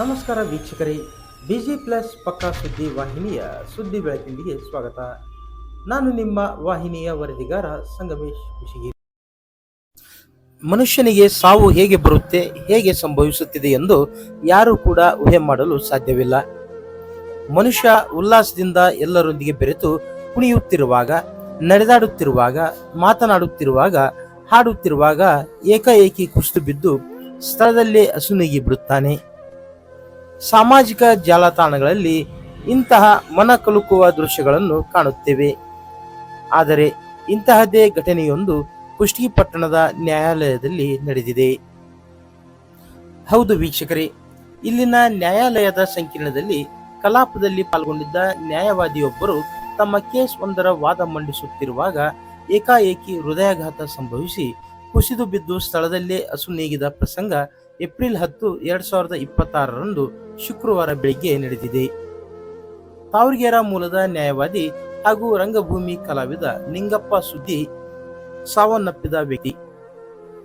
ನಮಸ್ಕಾರ ವೀಕ್ಷಕರೇ, busy plus ಪಕ್ಕಾ ಸುದ್ದಿ ವಾಹಿನಿಯ ಸುದ್ದಿ ಬೆಳಕಿಂಡಿಗೆ ಸ್ವಾಗತ. ನಾನು ನಿಮ್ಮ ವಾಹಿನಿಯ ವರದಿಗಾರ ಸಂಗಮೇಶ್ ಕುಶಿಗಿ. ಮನುಷ್ಯನಿಗೆ ಸಾವು ಹೇಗೆ ಬರುತ್ತೆ, ಹೇಗೆ ಸಂಭವಿಸುತ್ತಿದೆ ಎಂದು ಯಾರೂ ಕೂಡ ಊಹೆ ಮಾಡಲು ಸಾಧ್ಯವಿಲ್ಲ. ಮನುಷ್ಯ ಉಲ್ಲಾಸದಿಂದ ಎಲ್ಲರೊಂದಿಗೆ ಬೆರೆತು ಕುಣಿಯುತ್ತಿರುವಾಗ, ನಡೆದಾಡುತ್ತಿರುವಾಗ, ಮಾತನಾಡುತ್ತಿರುವಾಗ, ಹಾಡುತ್ತಿರುವಾಗ ಏಕಾಏಕಿ ಕುಸಿದು ಬಿದ್ದು ಸ್ಥಳದಲ್ಲೇ ಅಸುನೀಗಿ ಬಿಡುತ್ತಾನೆ. ಸಾಮಾಜಿಕ ಜಾಲತಾಣಗಳಲ್ಲಿ ಇಂತಹ ಮನ ಕಲುಕುವ ದೃಶ್ಯಗಳನ್ನು ಕಾಣುತ್ತೇವೆ. ಆದರೆ ಇಂತಹದ್ದೇ ಘಟನೆಯೊಂದು ಕುಷ್ಟಗಿ ಪಟ್ಟಣದ ನ್ಯಾಯಾಲಯದಲ್ಲಿ ನಡೆದಿದೆ. ಹೌದು ವೀಕ್ಷಕರೇ, ಇಲ್ಲಿನ ನ್ಯಾಯಾಲಯದ ಸಂಕೀರ್ಣದಲ್ಲಿ ಕಲಾಪದಲ್ಲಿ ಪಾಲ್ಗೊಂಡಿದ್ದ ನ್ಯಾಯವಾದಿಯೊಬ್ಬರು ತಮ್ಮ ಕೇಸ್ ಒಂದರ ವಾದ ಮಂಡಿಸುತ್ತಿರುವಾಗ ಏಕಾಏಕಿ ಹೃದಯಾಘಾತ ಸಂಭವಿಸಿ ಕುಸಿದು ಬಿದ್ದು ಸ್ಥಳದಲ್ಲೇ ಅಸುನೀಗಿದ ಪ್ರಸಂಗ ಏಪ್ರಿಲ್ 10, 2026ರಂದು ಶುಕ್ರವಾರ ಬೆಳಿಗ್ಗೆ ನಡೆದಿದೆ. ತಾವರಗೆರೆ ಮೂಲದ ನ್ಯಾಯವಾದಿ ಹಾಗೂ ರಂಗಭೂಮಿ ಕಲಾವಿದ ನಿಂಗಪ್ಪ ಸುದ್ದಿ ಸಾವನ್ನಪ್ಪಿದ ವ್ಯಕ್ತಿ.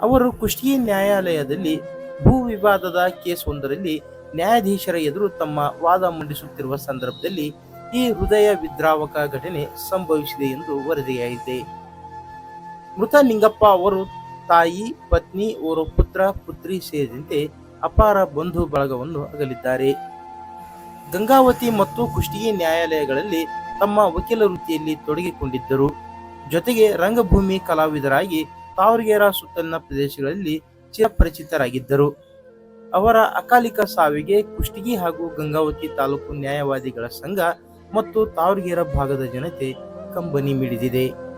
ಅವರು ಕುಷ್ಟಗಿ ನ್ಯಾಯಾಲಯದಲ್ಲಿ ಭೂ ವಿವಾದದ ಕೇಸ್ ಒಂದರಲ್ಲಿ ನ್ಯಾಯಾಧೀಶರ ಎದುರು ತಮ್ಮ ವಾದ ಮಂಡಿಸುತ್ತಿರುವ ಸಂದರ್ಭದಲ್ಲಿ ಈ ಹೃದಯ ವಿದ್ರಾವಕ ಘಟನೆ ಸಂಭವಿಸಿದೆ ಎಂದು ವರದಿಯಾಗಿದೆ. ಮೃತ ನಿಂಗಪ್ಪ ಅವರು ತಾಯಿ, ಪತ್ನಿ, ಓರ್ವ ಪುತ್ರ, ಪುತ್ರಿ ಸೇರಿದಂತೆ ಅಪಾರ ಬಂಧು ಬಳಗವನ್ನು ಅಗಲಿದ್ದಾರೆ. ಗಂಗಾವತಿ ಮತ್ತು ಕುಷ್ಟಗಿ ನ್ಯಾಯಾಲಯಗಳಲ್ಲಿ ತಮ್ಮ ವಕೀಲ ವೃತ್ತಿಯಲ್ಲಿ ತೊಡಗಿಕೊಂಡಿದ್ದರು. ಜೊತೆಗೆ ರಂಗಭೂಮಿ ಕಲಾವಿದರಾಗಿ ತಾವರಗೆರೆ ಸುತ್ತಲಿನ ಪ್ರದೇಶಗಳಲ್ಲಿ ಚಿರಪರಿಚಿತರಾಗಿದ್ದರು. ಅವರ ಅಕಾಲಿಕ ಸಾವಿಗೆ ಕುಷ್ಟಗಿ ಹಾಗೂ ಗಂಗಾವತಿ ತಾಲೂಕು ನ್ಯಾಯವಾದಿಗಳ ಸಂಘ ಮತ್ತು ತಾವರಗೆರೆ ಭಾಗದ ಜನತೆ ಕಂಬನಿ ಮಿಡಿದಿದೆ.